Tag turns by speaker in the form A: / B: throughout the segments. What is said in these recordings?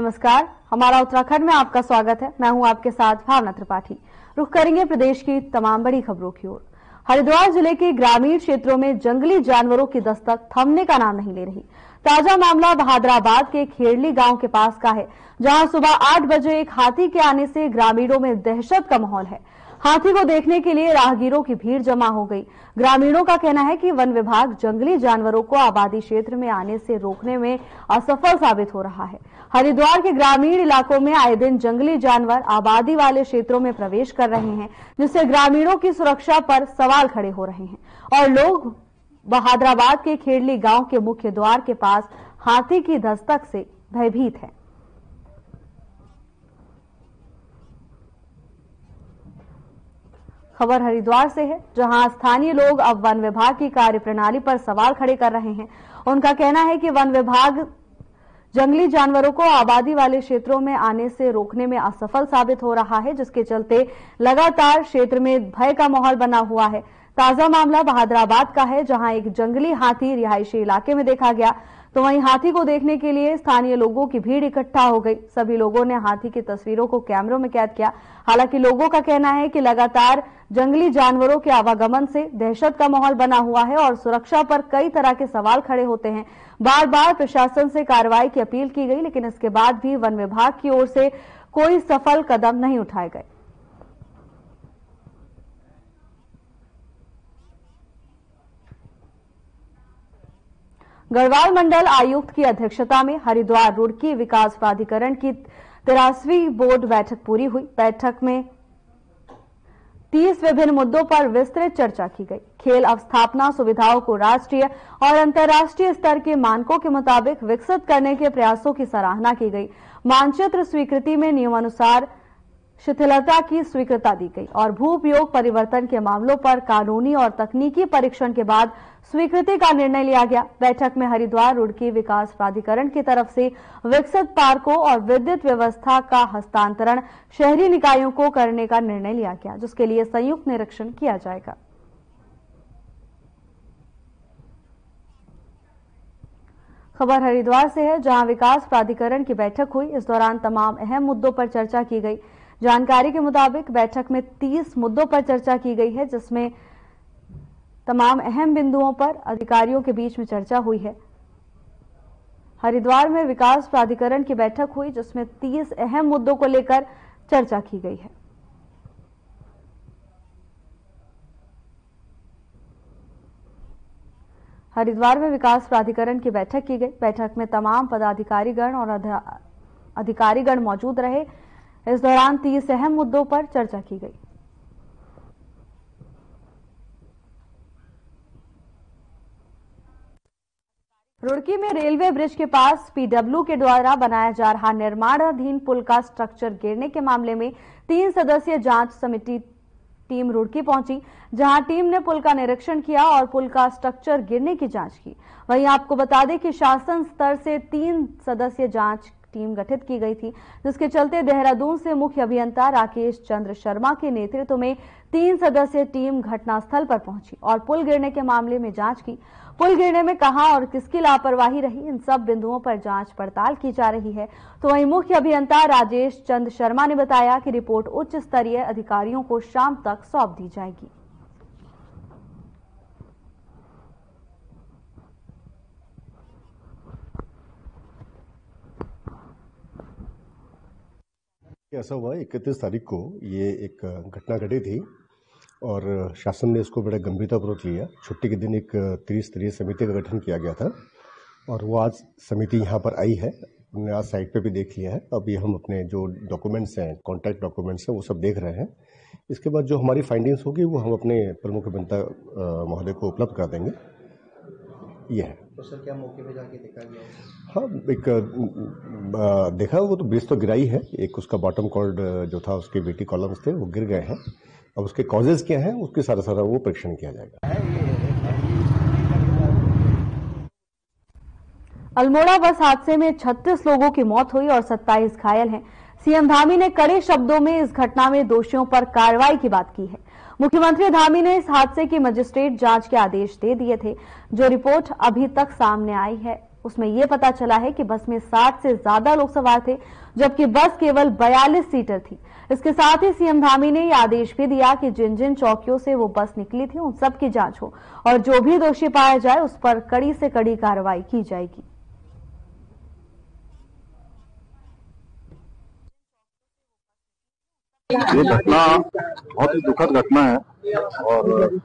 A: नमस्कार, हमारा उत्तराखंड में आपका स्वागत है। मैं हूं आपके साथ भावना त्रिपाठी। रुख करेंगे प्रदेश की तमाम बड़ी खबरों की ओर। हरिद्वार जिले के ग्रामीण क्षेत्रों में जंगली जानवरों की दस्तक थमने का नाम नहीं ले रही। ताजा मामला बहादुराबाद के खेड़ली गांव के पास का है, जहां सुबह 8 बजे एक हाथी के आने से ग्रामीणों में दहशत का माहौल है। हाथी को देखने के लिए राहगीरों की भीड़ जमा हो गई। ग्रामीणों का कहना है कि वन विभाग जंगली जानवरों को आबादी क्षेत्र में आने से रोकने में असफल साबित हो रहा है। हरिद्वार के ग्रामीण इलाकों में आए दिन जंगली जानवर आबादी वाले क्षेत्रों में प्रवेश कर रहे हैं, जिससे ग्रामीणों की सुरक्षा पर सवाल खड़े हो रहे हैं और लोग बहादुराबाद के खेड़ली गांव के मुख्य द्वार के पास हाथी की दस्तक से भयभीत हैं। खबर हरिद्वार से है, जहां स्थानीय लोग अब वन विभाग की कार्यप्रणाली पर सवाल खड़े कर रहे हैं। उनका कहना है कि वन विभाग जंगली जानवरों को आबादी वाले क्षेत्रों में आने से रोकने में असफल साबित हो रहा है, जिसके चलते लगातार क्षेत्र में भय का माहौल बना हुआ है। ताजा मामला बहादुराबाद का है, जहां एक जंगली हाथी रिहायशी इलाके में देखा गया, तो वहीं हाथी को देखने के लिए स्थानीय लोगों की भीड़ इकट्ठा हो गई। सभी लोगों ने हाथी की तस्वीरों को कैमरों में कैद किया। हालांकि लोगों का कहना है कि लगातार जंगली जानवरों के आवागमन से दहशत का माहौल बना हुआ है और सुरक्षा पर कई तरह के सवाल खड़े होते हैं। बार बार प्रशासन से कार्रवाई की अपील की गई, लेकिन इसके बाद भी वन विभाग की ओर से कोई सफल कदम नहीं उठाए गए। गढ़वाल मंडल आयुक्त की अध्यक्षता में हरिद्वार रुड़की विकास प्राधिकरण की 83वीं बोर्ड बैठक पूरी हुई। बैठक में 30 विभिन्न मुद्दों पर विस्तृत चर्चा की गई। खेल अवस्थापना सुविधाओं को राष्ट्रीय और अंतर्राष्ट्रीय स्तर के मानकों के मुताबिक विकसित करने के प्रयासों की सराहना की गई। मानचित्र स्वीकृति में नियमानुसार शिथिलता की स्वीकृति दी गई और भू उपयोग परिवर्तन के मामलों पर कानूनी और तकनीकी परीक्षण के बाद स्वीकृति का निर्णय लिया गया। बैठक में हरिद्वार रुड़की विकास प्राधिकरण की तरफ से विकसित पार्कों और विद्युत व्यवस्था का हस्तांतरण शहरी निकायों को करने का निर्णय लिया गया, जिसके लिए संयुक्त निरीक्षण किया जाएगा। खबर हरिद्वार से है, जहां विकास प्राधिकरण की बैठक हुई। इस दौरान तमाम अहम मुद्दों पर चर्चा की गई। जानकारी के मुताबिक बैठक में 30 मुद्दों पर चर्चा की गई है, जिसमें तमाम अहम बिंदुओं पर अधिकारियों के बीच में चर्चा हुई है। हरिद्वार में विकास प्राधिकरण की बैठक हुई, जिसमें 30 अहम मुद्दों को लेकर चर्चा की गई है। हरिद्वार में विकास प्राधिकरण की बैठक की गई। बैठक में तमाम पदाधिकारीगण और अधिकारीगण मौजूद रहे। इस दौरान 30 अहम मुद्दों पर चर्चा की गई। रुड़की में रेलवे ब्रिज के पास पीडब्ल्यू के द्वारा बनाया जा रहा निर्माणाधीन पुल का स्ट्रक्चर गिरने के मामले में 3 सदस्यीय जांच समिति टीम रुड़की पहुंची, जहां टीम ने पुल का निरीक्षण किया और पुल का स्ट्रक्चर गिरने की जांच की। वहीं आपको बता दें कि शासन स्तर से 3 सदस्यीय जांच टीम गठित की गई थी, जिसके चलते देहरादून से मुख्य अभियंता राकेश चंद्र शर्मा के नेतृत्व में 3 सदस्यीय टीम घटनास्थल पर पहुंची और पुल गिरने के मामले में जांच की। पुल गिरने में कहां और किसकी लापरवाही रही, इन सब बिंदुओं पर जांच पड़ताल की जा रही है। तो वहीं मुख्य अभियंता राजेश चंद्र शर्मा ने बताया कि रिपोर्ट उच्च स्तरीय अधिकारियों को शाम तक सौंप दी जाएगी।
B: ऐसा हुआ 31 तारीख को ये एक घटना घटी थी और शासन ने इसको बड़े गंभीरतापूर्वक लिया। छुट्टी के दिन एक त्रिस्तरीय समिति का गठन किया गया था और वो आज समिति यहाँ पर आई है। हमने आज साइट पे भी देख लिया है। अभी हम अपने जो डॉक्यूमेंट्स हैं, कॉन्ट्रैक्ट डॉक्यूमेंट्स हैं, वो सब देख रहे हैं। इसके बाद जो हमारी फाइंडिंग्स होगी वो हम अपने प्रमुख अभियंता महोदय को उपलब्ध कर देंगे। ये है।
C: तो सर क्या मौके पे जाके देखा गया है?
B: हाँ, एक देखा, वो तो ब्रिज तो गिरा ही है। एक उसका बॉटम कॉर्ड जो था, उसके बीटी कॉलम्स थे, वो गिर गए हैं। अब उसके कॉजेज क्या हैं, उसके सारा वो परीक्षण किया जाएगा।
A: अल्मोड़ा बस हादसे में 36 लोगों की मौत हुई और 27 घायल हैं। सीएम धामी ने कड़े शब्दों में इस घटना में दोषियों पर कार्रवाई की बात की है। मुख्यमंत्री धामी ने इस हादसे की मजिस्ट्रेट जांच के आदेश दे दिए थे। जो रिपोर्ट अभी तक सामने आई है, उसमें यह पता चला है कि बस में 60 से ज्यादा लोग सवार थे, जबकि बस केवल 42 सीटर थी। इसके साथ ही सीएम धामी ने यह आदेश भी दिया कि जिन जिन चौकियों से वो बस निकली थी उन सब की जांच हो और जो भी दोषी पाया जाए उस पर कड़ी से कड़ी कार्रवाई की जाएगी।
D: ये घटना बहुत ही दुखद घटना है और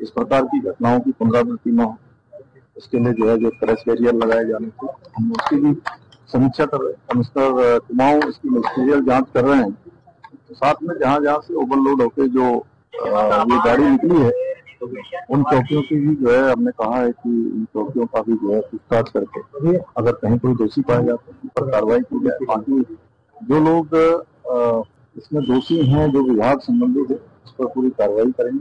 D: इस प्रकार की घटनाओं की पुनरावृत्ति न हो, इसके लिए जो है जो प्रेस बैरियर लगाए जाने थे, हम उसकी भी समीक्षा कर रहे हैं। कमिश्नर कुमाऊं इसकी मजिस्ट्रियल जांच कर रहे हैं। तो साथ में जहां जहां से ओवरलोड होकर जो ये गाड़ी निकली है, उन चौकियों की भी जो है हमने कहा है कि इन चौकियों का भी जो है पूछताछ करके अगर कहीं कोई दोषी पाया जाता है उन पर कार्रवाई की जाए। बाकी जो लोग इसमें दोषी हैं, जो विभाग संबंधित है, उस पर पूरी कार्रवाई करेंगे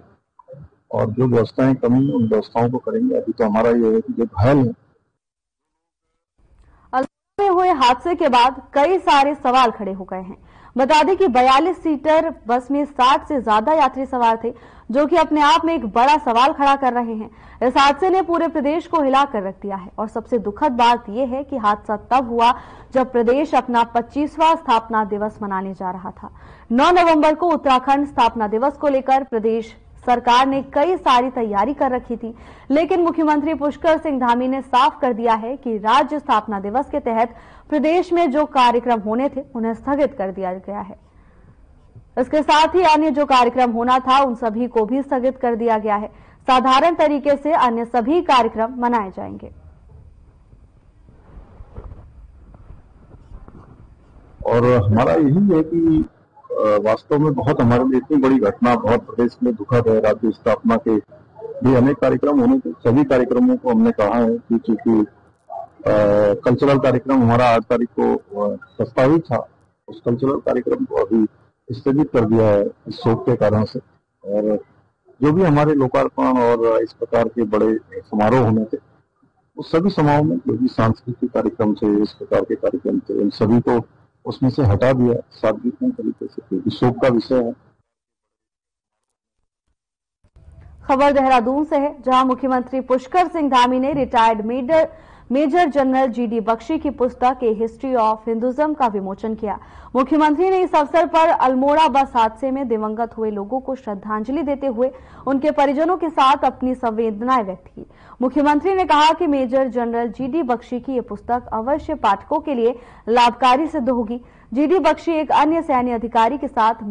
D: और जो व्यवस्थाएं कमी उन व्यवस्थाओं को करेंगे। अभी तो हमारा ये है कि जो घायल है।
A: में हुए हादसे के बाद कई सारे सवाल खड़े हो गए हैं। बता दें कि 42 सीटर बस में 60 से ज्यादा यात्री सवार थे, जो कि अपने आप में एक बड़ा सवाल खड़ा कर रहे हैं। इस हादसे ने पूरे प्रदेश को हिला कर रख दिया है और सबसे दुखद बात यह है कि हादसा तब हुआ जब प्रदेश अपना 25वां स्थापना दिवस मनाने जा रहा था। 9 नवंबर को उत्तराखंड स्थापना दिवस को लेकर प्रदेश सरकार ने कई सारी तैयारी कर रखी थी, लेकिन मुख्यमंत्री पुष्कर सिंह धामी ने साफ कर दिया है कि राज्य स्थापना दिवस के तहत प्रदेश में जो कार्यक्रम होने थे उन्हें स्थगित कर दिया गया है। इसके साथ ही अन्य जो कार्यक्रम होना था उन सभी को भी स्थगित कर दिया गया है। साधारण तरीके से अन्य सभी कार्यक्रम मनाए जाएंगे।
D: और हमारा यही है कि वास्तव में बहुत हमारे लिए इतनी बड़ी घटना, बहुत प्रदेश में दुखद है। राज्य स्थापना के भी अनेक कार्यक्रम होने थे। सभी कार्यक्रमों को हमने कहा है कि चूंकि कल्चरल कार्यक्रम हमारा 8 तारीख को प्रस्तावित था, उस कल्चरल कार्यक्रम को अभी स्थगित कर दिया है इस शोक के कारण से। और जो भी हमारे लोकार्पण और इस प्रकार के बड़े समारोह होने थे, उस सभी समारोह में जो भी सांस्कृतिक कार्यक्रम थे, इस प्रकार के कार्यक्रम थे, इन सभी को उसमें से हटा दिया सार्वजनिक तरीके से, क्योंकि शोक का विषय है।
A: खबर देहरादून से है, जहां मुख्यमंत्री पुष्कर सिंह धामी ने retired major general G D Bakshi की पुस्तक ए हिस्ट्री ऑफ हिंदुइज्म का विमोचन किया। मुख्यमंत्री ने इस अवसर पर अल्मोड़ा बस हादसे में दिवंगत हुए लोगों को श्रद्धांजलि देते हुए उनके परिजनों के साथ अपनी संवेदनाएं व्यक्त की। मुख्यमंत्री ने कहा कि मेजर जनरल जीडी बख्शी की ये पुस्तक अवश्य पाठकों के लिए लाभकारी सिद्ध होगी। जीडी बख्शी एक अन्य सैन्य अधिकारी के साथ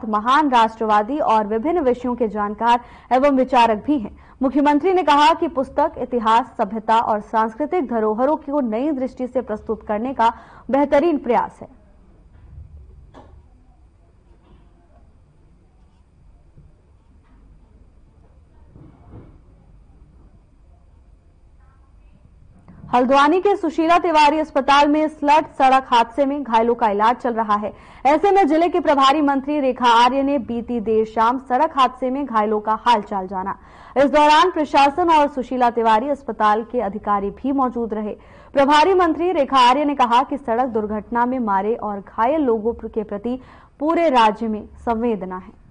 A: महान राष्ट्रवादी और विभिन्न विषयों के जानकार एवं विचारक भी हैं। मुख्यमंत्री ने कहा कि पुस्तक इतिहास, सभ्यता और सांस्कृतिक धरोहरों को नई दृष्टि से प्रस्तुत करने का बेहतरीन प्रयास है। हल्द्वानी के सुशीला तिवारी अस्पताल में स्लड सड़क हादसे में घायलों का इलाज चल रहा है। ऐसे में जिले के प्रभारी मंत्री रेखा आर्य ने बीती देर शाम सड़क हादसे में घायलों का हालचाल जाना। इस दौरान प्रशासन और सुशीला तिवारी अस्पताल के अधिकारी भी मौजूद रहे। प्रभारी मंत्री रेखा आर्य ने कहा कि सड़क दुर्घटना में मारे और घायल लोगों के प्रति पूरे राज्य में संवेदना है।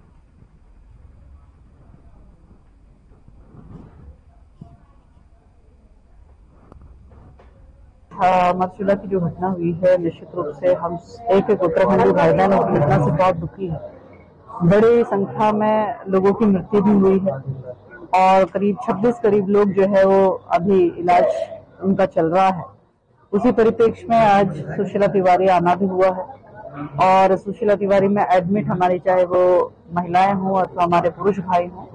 E: मरचूला की जो घटना हुई है, निश्चित रूप से हम एक उत्तराखंडी भाई बहन की घटना से बहुत दुखी है। बड़ी संख्या में लोगों की मृत्यु भी हुई है और करीब 26 करीब लोग जो है वो अभी इलाज उनका चल रहा है। उसी परिप्रेक्ष्य में आज सुशीला तिवारी आना भी हुआ है और सुशीला तिवारी में एडमिट हमारी चाहे वो महिलाएं हों अथवा हमारे पुरुष भाई हों।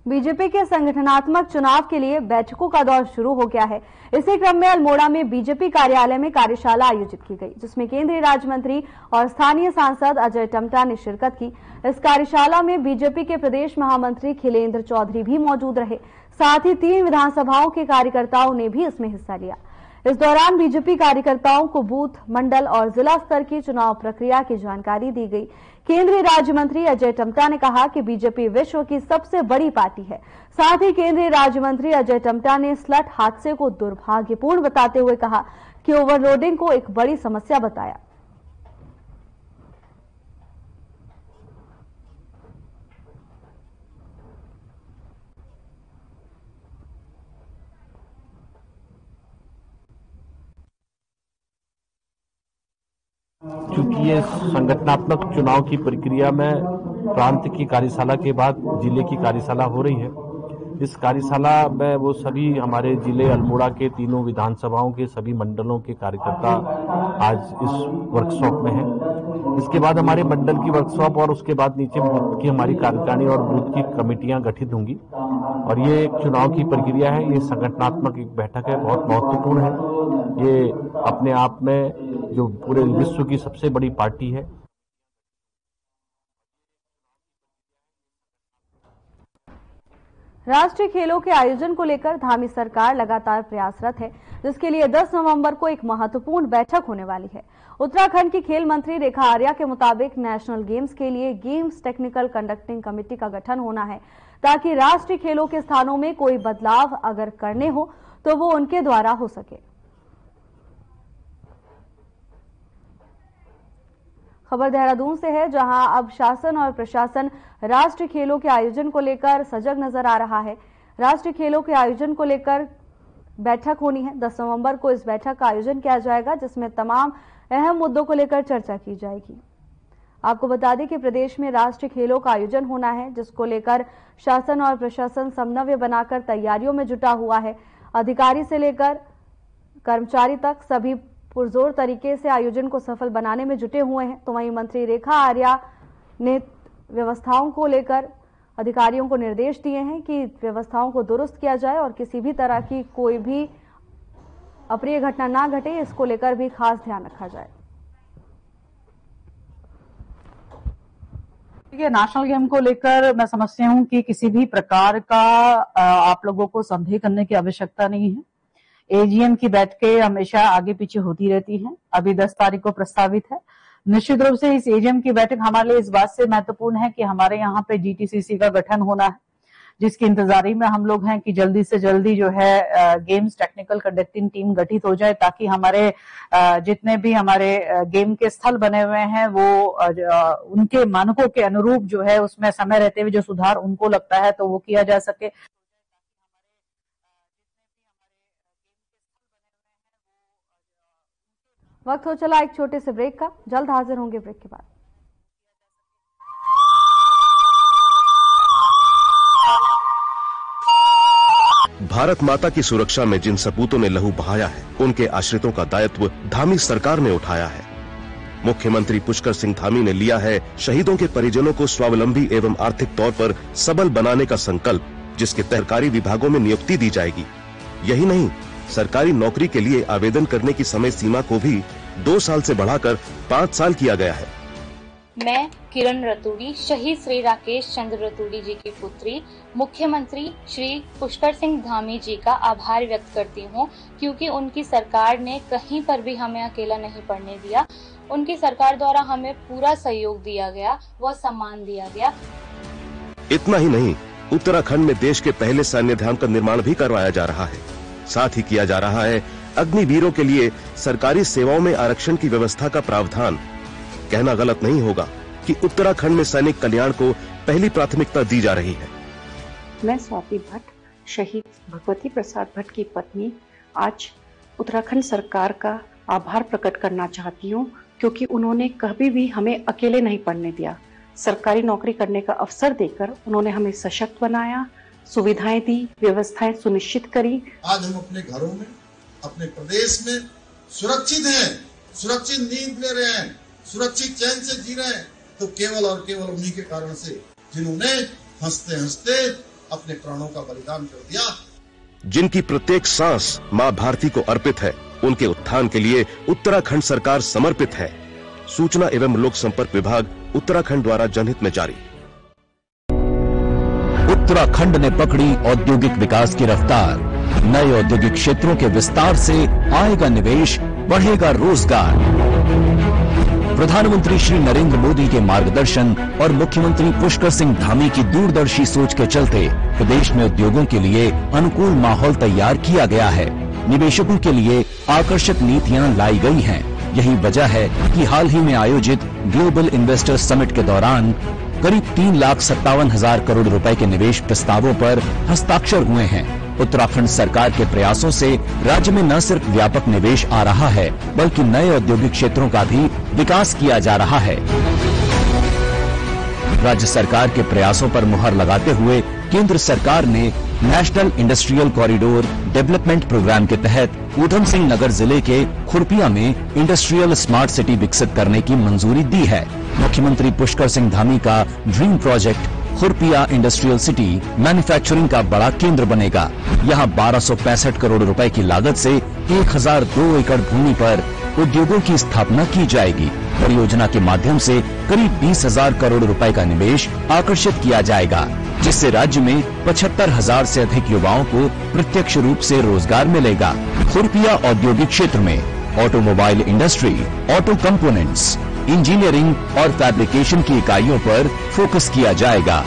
A: बीजेपी के संगठनात्मक चुनाव के लिए बैठकों का दौर शुरू हो गया है। इसी क्रम में अल्मोड़ा में बीजेपी कार्यालय में कार्यशाला आयोजित की गई, जिसमें केंद्रीय राज्य मंत्री और स्थानीय सांसद अजय टम्टा ने शिरकत की। इस कार्यशाला में बीजेपी के प्रदेश महामंत्री खिलेंद्र चौधरी भी मौजूद रहे। साथ ही 3 विधानसभाओं के कार्यकर्ताओं ने भी इसमें हिस्सा लिया। इस दौरान बीजेपी कार्यकर्ताओं को बूथ, मंडल और जिला स्तर की चुनाव प्रक्रिया की जानकारी दी गई। केंद्रीय राज्य मंत्री अजय टम्टा ने कहा कि बीजेपी विश्व की सबसे बड़ी पार्टी है। साथ ही केंद्रीय राज्य मंत्री अजय टम्टा ने स्लट हादसे को दुर्भाग्यपूर्ण बताते हुए कहा कि ओवरलोडिंग को एक बड़ी समस्या बताया।
F: चूंकि ये संगठनात्मक चुनाव की प्रक्रिया में प्रांत की कार्यशाला के बाद जिले की कार्यशाला हो रही है। इस कार्यशाला में वो सभी हमारे जिले अल्मोड़ा के तीनों विधानसभाओं के सभी मंडलों के कार्यकर्ता आज इस वर्कशॉप में हैं। इसके बाद हमारे मंडल की वर्कशॉप और उसके बाद नीचे बूथ की हमारी कार्यकारिणी और बूथ की कमेटियां गठित होंगी और ये एक चुनाव की प्रक्रिया है। ये संगठनात्मक एक बैठक है, बहुत महत्वपूर्ण है। ये अपने आप में जो पूरे विश्व की सबसे बड़ी पार्टी है।
A: राष्ट्रीय खेलों के आयोजन को लेकर धामी सरकार लगातार प्रयासरत है, जिसके लिए 10 नवंबर को एक महत्वपूर्ण बैठक होने वाली है। उत्तराखंड की खेल मंत्री रेखा आर्या के मुताबिक नेशनल गेम्स के लिए गेम्स टेक्निकल कंडक्टिंग कमेटी का गठन होना है, ताकि राष्ट्रीय खेलों के स्थानों में कोई बदलाव अगर करने हो तो वो उनके द्वारा हो सके। खबर देहरादून से है, जहां अब शासन और प्रशासन राष्ट्रीय खेलों के आयोजन को लेकर सजग नजर आ रहा है। राष्ट्रीय खेलों के आयोजन को लेकर बैठक होनी है। 10 नवंबर को इस बैठक का आयोजन किया जाएगा, जिसमें तमाम अहम मुद्दों को लेकर चर्चा की जाएगी। आपको बता दें कि प्रदेश में राष्ट्रीय खेलों का आयोजन होना है, जिसको लेकर शासन और प्रशासन समन्वय बनाकर तैयारियों में जुटा हुआ है। अधिकारी से लेकर कर्मचारी तक सभी पुरजोर तरीके से आयोजन को सफल बनाने में जुटे हुए हैं। तो वहीं मंत्री रेखा आर्या ने व्यवस्थाओं को लेकर अधिकारियों को निर्देश दिए हैं कि व्यवस्थाओं को दुरुस्त किया जाए और किसी भी तरह की कोई भी अप्रिय घटना ना घटे, इसको लेकर भी खास ध्यान रखा जाए।
E: देखिए, नेशनल गेम को लेकर मैं समझती हूँ कि किसी भी प्रकार का आप लोगों को संदेह करने की आवश्यकता नहीं है। एजीएम की बैठकें हमेशा आगे पीछे होती रहती हैं। अभी 10 तारीख को प्रस्तावित है। निश्चित रूप से इस एजीएम की बैठक हमारे लिए इस बात से महत्वपूर्ण है कि हमारे यहाँ पे जीटीसीसी का गठन होना है, जिसकी इंतजारी में हम लोग हैं कि जल्दी से जल्दी जो है गेम्स टेक्निकल कंडक्टिंग टीम गठित हो जाए, ताकि हमारे जितने भी हमारे गेम के स्थल बने हुए हैं वो उनके मानकों के अनुरूप जो है उसमें समय रहते हुए जो सुधार उनको लगता है तो वो किया जा सके।
A: वक्त हो चला एक छोटे से ब्रेक का, जल्द हाजिर होंगे ब्रेक के बाद।
G: भारत माता की सुरक्षा में जिन सपूतों ने लहू बहाया है, उनके आश्रितों का दायित्व धामी सरकार ने उठाया है। मुख्यमंत्री पुष्कर सिंह धामी ने लिया है शहीदों के परिजनों को स्वावलंबी एवं आर्थिक तौर पर सबल बनाने का संकल्प, जिसके सरकारी विभागों में नियुक्ति दी जाएगी। यही नहीं, सरकारी नौकरी के लिए आवेदन करने की समय सीमा को भी 2 साल से बढ़ाकर 5 साल किया गया है।
H: मैं किरण रतूड़ी, शहीद श्री राकेश चंद्र रतूड़ी जी की पुत्री, मुख्यमंत्री श्री पुष्कर सिंह धामी जी का आभार व्यक्त करती हूँ, क्योंकि उनकी सरकार ने कहीं पर भी हमें अकेला नहीं पड़ने दिया। उनकी सरकार द्वारा हमें पूरा सहयोग दिया गया, वह सम्मान दिया गया।
G: इतना ही नहीं, उत्तराखंड में देश के पहले सैन्य धाम का निर्माण भी करवाया जा रहा है। साथ ही किया जा रहा है अग्निवीरों के लिए सरकारी सेवाओं में आरक्षण की व्यवस्था का प्रावधान। कहना गलत नहीं होगा कि उत्तराखंड में सैनिक कल्याण को पहली प्राथमिकता दी जा रही है।
I: मैं स्वाति भट्ट, शहीद भगवती प्रसाद भट्ट की पत्नी, आज उत्तराखंड सरकार का आभार प्रकट करना चाहती हूँ, क्योंकि उन्होंने कभी भी हमें अकेले नहीं पड़ने दिया। सरकारी नौकरी करने का अवसर देकर उन्होंने हमें सशक्त बनाया, सुविधाएं दी, व्यवस्थाएं सुनिश्चित करी।
J: आज हम अपने घरों में, अपने प्रदेश में सुरक्षित हैं, सुरक्षित नींद ले रहे हैं, सुरक्षित चैन से जी रहे हैं, तो केवल और केवल उन्हीं के कारण से, जिन्होंने हंसते हंसते अपने प्राणों का बलिदान कर दिया।
G: जिनकी प्रत्येक सांस मां भारती को अर्पित है, उनके उत्थान के लिए उत्तराखंड सरकार समर्पित है। सूचना एवं लोक संपर्क विभाग उत्तराखंड द्वारा जनहित में जारी।
K: उत्तराखंड ने पकड़ी औद्योगिक विकास की रफ्तार। नए औद्योगिक क्षेत्रों के विस्तार से आएगा निवेश, बढ़ेगा रोजगार। प्रधानमंत्री श्री नरेंद्र मोदी के मार्गदर्शन और मुख्यमंत्री पुष्कर सिंह धामी की दूरदर्शी सोच के चलते प्रदेश में उद्योगों के लिए अनुकूल माहौल तैयार किया गया है। निवेशकों के लिए आकर्षक नीतियां लाई गई हैं। यही वजह है कि हाल ही में आयोजित ग्लोबल इन्वेस्टर्स समिट के दौरान करीब 3,57,000 करोड़ रुपए के निवेश प्रस्तावों पर हस्ताक्षर हुए हैं। उत्तराखंड सरकार के प्रयासों से राज्य में न सिर्फ व्यापक निवेश आ रहा है, बल्कि नए औद्योगिक क्षेत्रों का भी विकास किया जा रहा है। राज्य सरकार के प्रयासों पर मुहर लगाते हुए केंद्र सरकार ने national industrial corridor development programme के तहत ऊधम सिंह नगर जिले के खुरपिया में इंडस्ट्रियल स्मार्ट सिटी विकसित करने की मंजूरी दी है। मुख्यमंत्री पुष्कर सिंह धामी का dream project Khurpia industrial city manufacturing का बड़ा केंद्र बनेगा। यहाँ 1265 करोड़ रुपए की लागत से 1002 एकड़ भूमि पर उद्योगों की स्थापना की जाएगी। परियोजना के माध्यम से करीब 20,000 करोड़ रुपए का निवेश आकर्षित किया जाएगा, जिससे राज्य में 75,000 से अधिक युवाओं को प्रत्यक्ष रूप से रोजगार मिलेगा। खुरपिया औद्योगिक क्षेत्र में automobile industry, auto components, engineering और फैब्रिकेशन की इकाइयों पर फोकस किया जाएगा।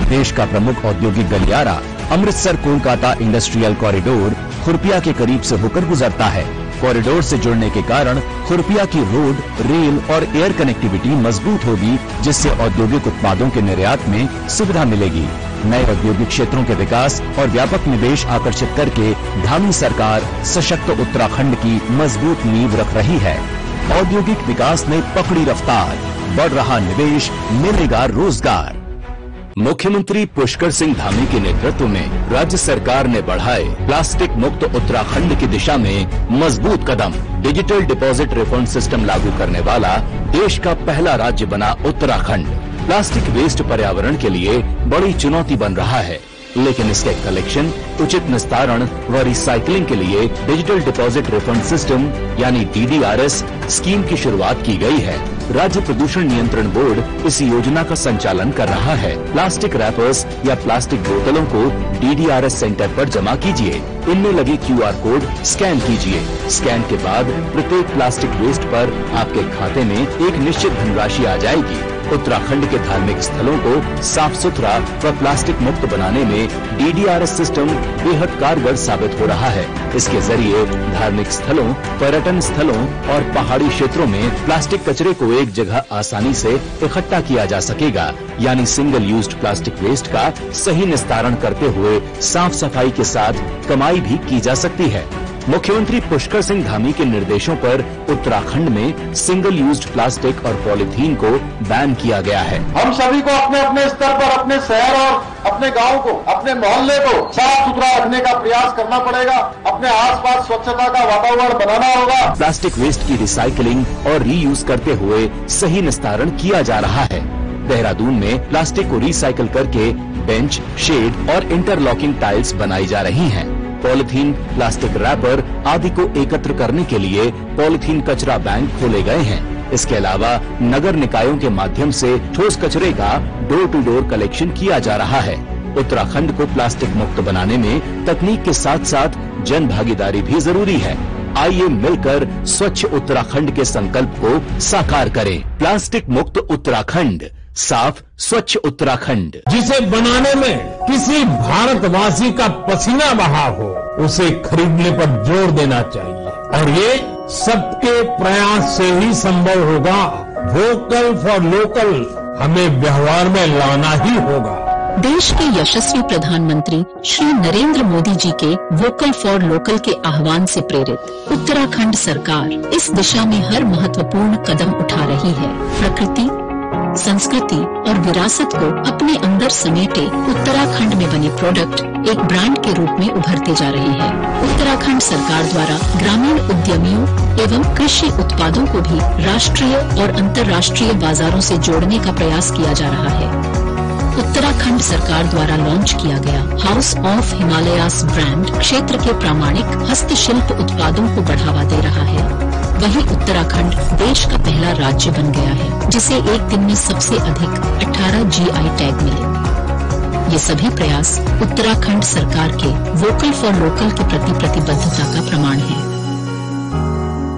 K: देश का प्रमुख औद्योगिक गलियारा अमृतसर कोलकाता इंडस्ट्रियल कॉरिडोर खुरपिया के करीब से होकर गुजरता है। कॉरिडोर से जुड़ने के कारण खुरपिया की रोड, रेल और एयर कनेक्टिविटी मजबूत होगी, जिससे औद्योगिक उत्पादों के निर्यात में सुविधा मिलेगी। नए औद्योगिक क्षेत्रों के विकास और व्यापक निवेश आकर्षित करके धामी सरकार सशक्त उत्तराखंड की मजबूत नींव रख रही है। औद्योगिक विकास ने पकड़ी रफ्तार, बढ़ रहा निवेश, मिलेगा रोजगार। मुख्यमंत्री पुष्कर सिंह धामी के नेतृत्व में राज्य सरकार ने बढ़ाए प्लास्टिक मुक्त उत्तराखंड की दिशा में मजबूत कदम। डिजिटल डिपॉजिट रिफंड सिस्टम लागू करने वाला देश का पहला राज्य बना उत्तराखंड। प्लास्टिक वेस्ट पर्यावरण के लिए बड़ी चुनौती बन रहा है, लेकिन इसके कलेक्शन, उचित निस्तारण व रिसाइकलिंग के लिए डिजिटल डिपॉजिट रिफंड सिस्टम यानी DDRS स्कीम की शुरुआत की गई है। राज्य प्रदूषण नियंत्रण बोर्ड इस योजना का संचालन कर रहा है। प्लास्टिक रैपर्स या प्लास्टिक बोतलों को DDRS सेंटर पर जमा कीजिए। इनमें लगे QR कोड स्कैन कीजिए। स्कैन के बाद प्रत्येक प्लास्टिक वेस्ट पर आपके खाते में एक निश्चित धनराशि आ जाएगी। उत्तराखंड के धार्मिक स्थलों को साफ सुथरा व प्लास्टिक मुक्त बनाने में DDRS सिस्टम बेहद कारगर साबित हो रहा है। इसके जरिए धार्मिक स्थलों, पर्यटन स्थलों और पहाड़ी क्षेत्रों में प्लास्टिक कचरे को एक जगह आसानी से इकट्ठा किया जा सकेगा, यानी सिंगल यूज्ड प्लास्टिक वेस्ट का सही निस्तारण करते हुए साफ सफाई के साथ कमाई भी की जा सकती है। मुख्यमंत्री पुष्कर सिंह धामी के निर्देशों पर उत्तराखंड में सिंगल यूज्ड प्लास्टिक और पॉलीथीन को बैन किया गया है।
J: हम सभी को अपने अपने स्तर पर अपने शहर और अपने गांव को, अपने मोहल्ले को साफ सुथरा रखने का प्रयास करना पड़ेगा। अपने आसपास स्वच्छता का वातावरण बनाना होगा।
K: प्लास्टिक वेस्ट की रिसाइकलिंग और रीयूज करते हुए सही निस्तारण किया जा रहा है। देहरादून में प्लास्टिक को रिसाइकल करके बेंच, शेड और इंटरलॉकिंग टाइल्स बनाई जा रही हैं। पॉलीथीन, प्लास्टिक रैपर आदि को एकत्र करने के लिए पॉलीथीन कचरा बैंक खोले गए हैं। इसके अलावा नगर निकायों के माध्यम से ठोस कचरे का डोर टू डोर कलेक्शन किया जा रहा है। उत्तराखंड को प्लास्टिक मुक्त बनाने में तकनीक के साथ साथ जन भागीदारी भी जरूरी है। आइए मिलकर स्वच्छ उत्तराखंड के संकल्प को साकार करें। प्लास्टिक मुक्त उत्तराखंड, साफ स्वच्छ उत्तराखंड।
L: जिसे बनाने में किसी भारतवासी का पसीना बहा हो, उसे खरीदने पर जोर देना चाहिए, और ये सबके प्रयास से ही संभव होगा। वोकल फॉर लोकल हमें व्यवहार में लाना ही होगा।
M: देश के यशस्वी प्रधानमंत्री श्री नरेंद्र मोदी जी के वोकल फॉर लोकल के आह्वान से प्रेरित उत्तराखंड सरकार इस दिशा में हर महत्वपूर्ण कदम उठा रही है। प्रकृति, संस्कृति और विरासत को अपने अंदर समेटे उत्तराखंड में बने प्रोडक्ट एक ब्रांड के रूप में उभरते जा रहे हैं। उत्तराखंड सरकार द्वारा ग्रामीण उद्यमियों एवं कृषि उत्पादों को भी राष्ट्रीय और अंतर्राष्ट्रीय बाजारों से जोड़ने का प्रयास किया जा रहा है। उत्तराखंड सरकार द्वारा लॉन्च किया गया हाउस ऑफ हिमालयास ब्रांड क्षेत्र के प्रामाणिक हस्तशिल्प उत्पादों को बढ़ावा दे रहा है। वहीं उत्तराखंड देश का पहला राज्य बन गया है जिसे एक दिन में सबसे अधिक 18 GI टैग मिले। ये सभी प्रयास उत्तराखंड सरकार के वोकल फॉर लोकल के प्रति प्रतिबद्धता का प्रमाण है।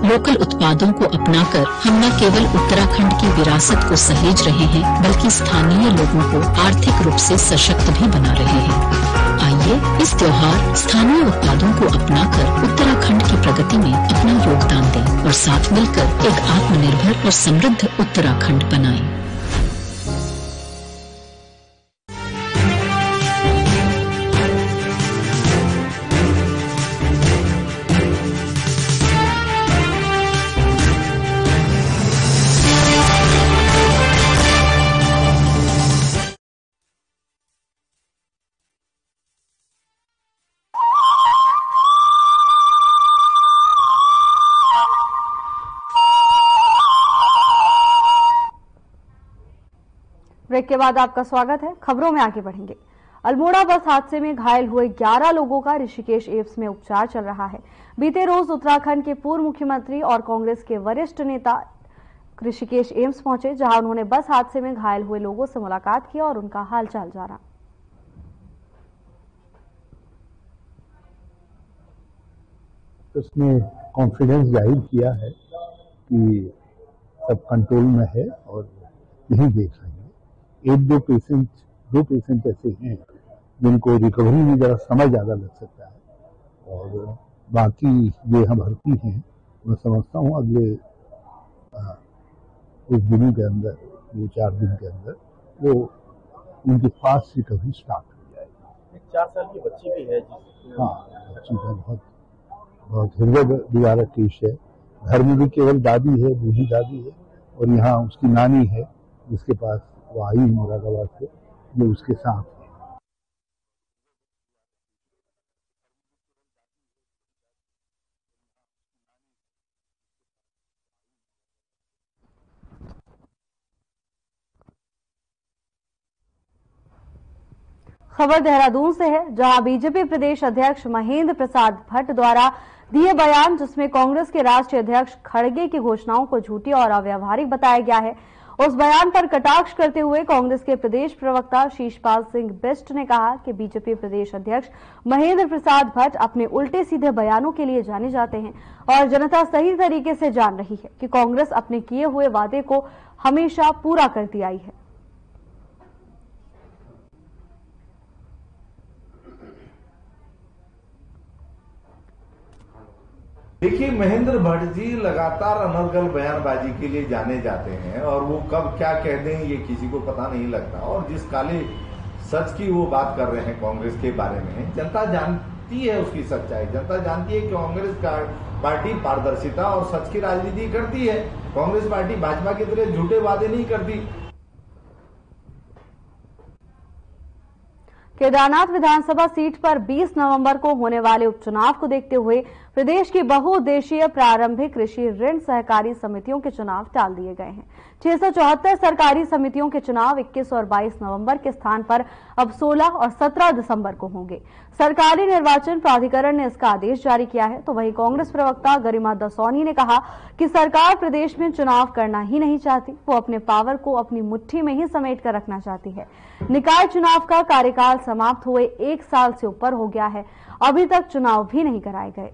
M: लोकल उत्पादों को अपनाकर हम न केवल उत्तराखंड की विरासत को सहेज रहे हैं, बल्कि स्थानीय लोगों को आर्थिक रूप से सशक्त भी बना रहे हैं। आइए इस त्योहार स्थानीय उत्पादों को अपनाकर उत्तराखंड की प्रगति में अपना योगदान दें और साथ मिलकर एक आत्मनिर्भर और समृद्ध उत्तराखंड बनाएं।
A: ब्रेक के बाद आपका स्वागत है। खबरों में आगे बढ़ेंगे। अल्मोड़ा बस हादसे में घायल हुए 11 लोगों का ऋषिकेश एम्स में उपचार चल रहा है। बीते रोज उत्तराखंड के पूर्व मुख्यमंत्री और कांग्रेस के वरिष्ठ नेता ऋषिकेश एम्स पहुंचे, जहां उन्होंने बस हादसे में घायल हुए लोगों से मुलाकात की और उनका हालचाल जाना।
N: उसने कॉन्फिडेंस जाहिर किया है कि सब कंट्रोल में है और यही देख रहे हैं। एक दो पेशेंट ऐसे हैं जिनको रिकवरी में जरा समय ज्यादा लग सकता है और बाकी जो यहाँ भर्ती हैं मैं समझता हूँ अगले कुछ दिनों के अंदर 2-4 दिन के अंदर वो उनकी फास्ट रिकवरी स्टार्ट हो जाएगी।
O: 4 साल की बच्ची भी है।
N: हाँ, बच्ची का बहुत हृदय दीवारा केस है। घर में भी केवल दादी है, बूढ़ी दादी है और यहाँ उसकी नानी है जिसके पास वो आई मुरादाबाद से, जो उसके साथ है।
A: खबर देहरादून से है, जहां बीजेपी प्रदेश अध्यक्ष महेंद्र प्रसाद भट्ट द्वारा दिए बयान, जिसमें कांग्रेस के राष्ट्रीय अध्यक्ष खड़गे की घोषणाओं को झूठी और अव्यावहारिक बताया गया है। उस बयान पर कटाक्ष करते हुए कांग्रेस के प्रदेश प्रवक्ता शीशपाल सिंह बिष्ट ने कहा कि बीजेपी प्रदेश अध्यक्ष महेंद्र प्रसाद भट्ट अपने उल्टे सीधे बयानों के लिए जाने जाते हैं और जनता सही तरीके से जान रही है कि कांग्रेस अपने किए हुए वादे को हमेशा पूरा करती आई है।
P: देखिए, महेंद्र भट्ट जी लगातार अनर्गल बयानबाजी के लिए जाने जाते हैं और वो कब क्या कह दें ये किसी को पता नहीं लगता। और जिस काले सच की वो बात कर रहे हैं कांग्रेस के बारे में, जनता जानती है उसकी सच्चाई। जनता जानती है कि कांग्रेस पार्टी पारदर्शिता और सच की राजनीति करती है। कांग्रेस पार्टी भाजपा की तरह झूठे वादे नहीं करती।
A: केदारनाथ विधानसभा सीट पर 20 नवंबर को होने वाले उपचुनाव को देखते हुए प्रदेश की बहुउद्देशीय प्रारंभिक कृषि ऋण सहकारी समितियों के चुनाव टाल दिए गए हैं। 674 सरकारी समितियों के चुनाव 21 और 22 नवंबर के स्थान पर अब 16 और 17 दिसंबर को होंगे। सरकारी निर्वाचन प्राधिकरण ने इसका आदेश जारी किया है। तो वहीं कांग्रेस प्रवक्ता गरिमा दसौनी ने कहा कि सरकार प्रदेश में चुनाव करना ही नहीं चाहती, वो अपने पावर को अपनी मुट्ठी में ही समेट कर रखना चाहती है। निकाय चुनाव का कार्यकाल समाप्त हुए 1 साल से ऊपर हो गया है, अभी तक चुनाव भी नहीं कराए गए।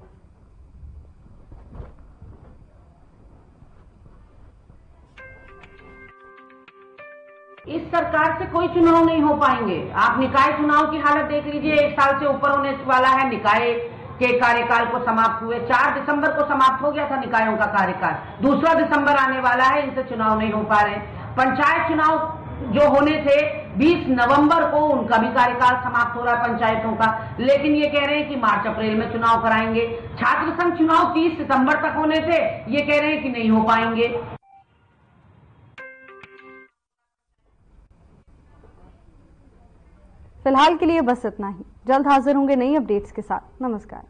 Q: इस सरकार से कोई चुनाव नहीं हो पाएंगे। आप निकाय चुनाव की हालत देख लीजिए, 1 साल से ऊपर होने वाला है। निकाय के कार्यकाल को समाप्त हुए 4 दिसंबर को समाप्त हो गया था निकायों का कार्यकाल, 2 दिसंबर आने वाला है, इनसे चुनाव नहीं हो पा रहे। पंचायत चुनाव जो होने थे 20 नवंबर को, उनका भी कार्यकाल समाप्त हो रहा है पंचायतों का, लेकिन ये कह रहे हैं कि मार्च अप्रैल में चुनाव कराएंगे। छात्र संघ चुनाव 30 सितंबर तक होने थे, ये कह रहे हैं कि नहीं हो पाएंगे।
A: फिलहाल के लिए बस इतना ही। जल्द हाजिर होंगे नई अपडेट्स के साथ। नमस्कार।